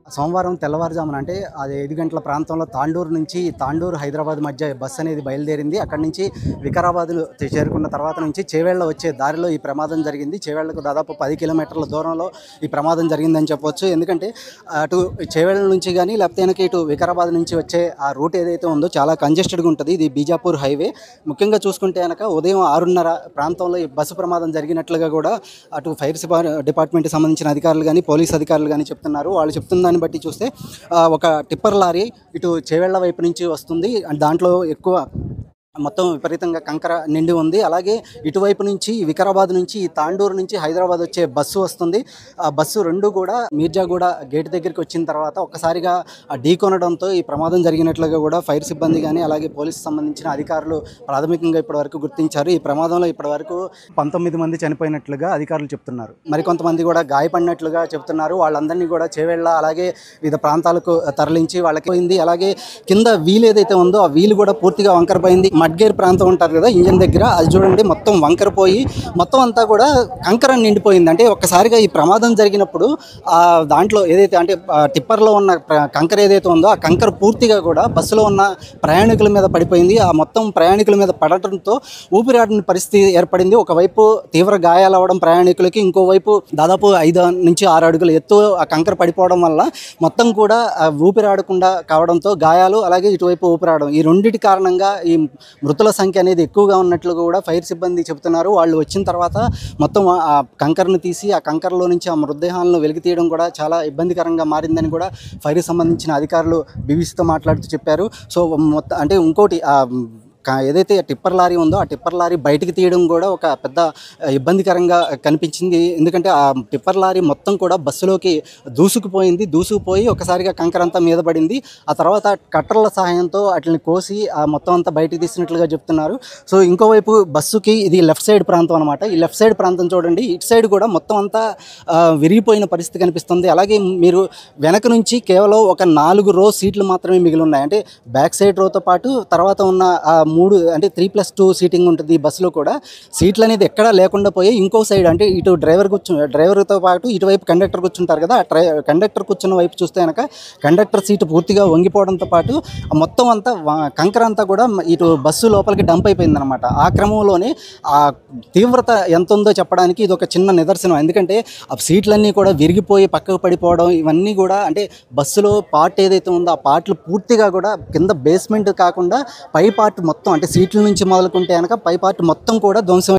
సోమవారం తెల్లవారుజామున అంటే అది 5 గంటల ప్రాంతంలో తాండూరు హైదరాబాద్ మధ్య బస్సు అనేది బయలుదేరింది. అక్కడి నుంచి వికారాబాద్ చేరుకున్న తర్వాత నుంచి చేవెళ్ళ వచ్చే దారిలో ఈ ప్రమాదం జరిగింది. చేవెళ్ళకు దాదాపు 10 కిలోమీటర్ల దూరంలో ఈ ప్రమాదం జరిగిందని చెప్పవచ్చు. ఎందుకంటే అటు చేవెళ్ళ నుంచి కానీ లేకపోతే ఇటు వికారాబాద్ నుంచి వచ్చే ఆ రూట్ ఏదైతే ఉందో చాలా కంజెస్టెడ్గా ఉంటుంది. ఇది బీజాపూర్ హైవే. ముఖ్యంగా చూసుకుంటే ఉదయం 6:30 ప్రాంతంలో ఈ బస్సు ప్రమాదం జరిగినట్లుగా కూడా అటు ఫైర్ డిపార్ట్మెంట్కి సంబంధించిన అధికారులు కానీ పోలీస్ అధికారులు కానీ చెప్తున్నారు. వాళ్ళు చెప్తున్న దాన్ని బట్టి చూస్తే ఒక టిప్పర్ లారీ ఇటు చేవెళ్ళ వైపు నుంచి వస్తుంది. దాంట్లో ఎక్కువ మొత్తం విపరీతంగా కంకర నిండి ఉంది. అలాగే ఇటువైపు నుంచి వికారాబాద్ నుంచి తాండూరు నుంచి హైదరాబాద్ వచ్చే బస్సు వస్తుంది. ఆ బస్సు రెండు కూడా మీర్జాగూడ గేట్ దగ్గరికి వచ్చిన తర్వాత ఒక్కసారిగా ఢీకొనడంతో ఈ ప్రమాదం జరిగినట్లుగా కూడా ఫైర్ సిబ్బంది కానీ అలాగే పోలీసు సంబంధించిన అధికారులు ప్రాథమికంగా ఇప్పటివరకు గుర్తించారు. ఈ ప్రమాదంలో ఇప్పటివరకు 19 మంది చనిపోయినట్లుగా అధికారులు చెప్తున్నారు. మరికొంతమంది కూడా గాయపడినట్లుగా చెప్తున్నారు. వాళ్ళందరినీ కూడా చేవెళ్ళ అలాగే వివిధ ప్రాంతాలకు తరలించి వాళ్ళకి పోయింది. అలాగే కింద వీల్ ఏదైతే ఉందో ఆ వీలు కూడా పూర్తిగా వంకరపోయింది. మడ్గేర్ ప్రాంతం ఉంటారు కదా ఇంజన్ దగ్గర, అది చూడండి మొత్తం వంకరపోయి మొత్తం అంతా కూడా కంకర నిండిపోయింది. అంటే ఒక్కసారిగా ఈ ప్రమాదం జరిగినప్పుడు దాంట్లో ఏదైతే అంటే టిప్పర్లో ఉన్న కంకర ఏదైతే ఉందో ఆ కంకర పూర్తిగా కూడా బస్సులో ఉన్న ప్రయాణికుల మీద పడిపోయింది. ఆ మొత్తం ప్రయాణికుల మీద పడటంతో ఊపిరాడని పరిస్థితి ఏర్పడింది. ఒకవైపు తీవ్ర గాయాలు అవ్వడం ప్రయాణికులకి, ఇంకోవైపు దాదాపు 5 నుంచి 6 అడుగుల ఎత్తు ఆ కంకర పడిపోవడం వల్ల మొత్తం కూడా ఊపిరాడకుండా కావడంతో గాయాలు అలాగే ఇటువైపు ఊపిరాడడం, ఈ రెండింటి కారణంగా ఈ మృతుల సంఖ్య అనేది ఎక్కువగా ఉన్నట్లు కూడా ఫైర్ సిబ్బంది చెబుతున్నారు. వాళ్ళు వచ్చిన తర్వాత మొత్తం ఆ కంకరను తీసి ఆ కంకరలో నుంచి ఆ మృతదేహాలను వెలికి తీయడం కూడా చాలా ఇబ్బందికరంగా మారిందని కూడా ఫైర్ సంబంధించిన అధికారులు బీబీసీతో మాట్లాడుతూ చెప్పారు. సో మొత్తం అంటే ఇంకోటి ఏదైతే టిప్పర్ లారీ ఉందో ఆ టిప్పర్ లారీ బయటికి తీయడం కూడా ఒక పెద్ద ఇబ్బందికరంగా కనిపించింది. ఎందుకంటే ఆ టిప్పర్ లారీ మొత్తం కూడా బస్సులోకి దూసుకుపోయి ఒకసారిగా కంకర అంతా మీద పడింది. ఆ తర్వాత కట్టర్ల సహాయంతో వాటిని కోసి ఆ మొత్తం అంతా బయటికి తీసినట్లుగా చెప్తున్నారు. సో ఇంకోవైపు బస్సుకి ఇది లెఫ్ట్ సైడ్ ప్రాంతం అనమాట. ఈ లెఫ్ట్ సైడ్ ప్రాంతం చూడండి, ఇటు సైడ్ కూడా మొత్తం అంతా విరిగిపోయిన పరిస్థితి కనిపిస్తుంది. అలాగే మీరు వెనక నుంచి కేవలం ఒక 4 రో సీట్లు మాత్రమే మిగిలి ఉన్నాయి. అంటే బ్యాక్ సైడ్ రోతో పాటు తర్వాత ఉన్న 3 అంటే 3+2 సీటింగ్ ఉంటుంది. ఈ బస్సులో కూడా సీట్లు అనేది ఎక్కడా లేకుండా పోయి ఇంకో సైడ్ అంటే ఇటు డ్రైవర్తో పాటు ఇటువైపు కండక్టర్ కూర్చుంటారు కదా, కండక్టర్ కూర్చున్న వైపు చూస్తే కండక్టర్ సీటు పూర్తిగా వంగిపోవడంతో పాటు మొత్తం అంతా కంకర అంతా కూడా ఇటు బస్సు లోపలికి డంప్ అయిపోయింది అనమాట. ఆ క్రమంలోనే ఆ తీవ్రత ఎంత ఉందో చెప్పడానికి ఇది ఒక చిన్న నిదర్శనం. ఎందుకంటే ఆ సీట్లన్నీ కూడా విరిగిపోయి పక్కకు పడిపోవడం, ఇవన్నీ కూడా అంటే బస్సులో పార్ట్ ఏదైతే ఉందో ఆ పార్ట్లు పూర్తిగా కూడా కింద బేస్మెంట్ కాకుండా పై పార్ట్ మొత్తం అంటే సీట్ల నుంచి మొదలుకుంటే పై పార్ట్ మొత్తం కూడా ధ్వంసం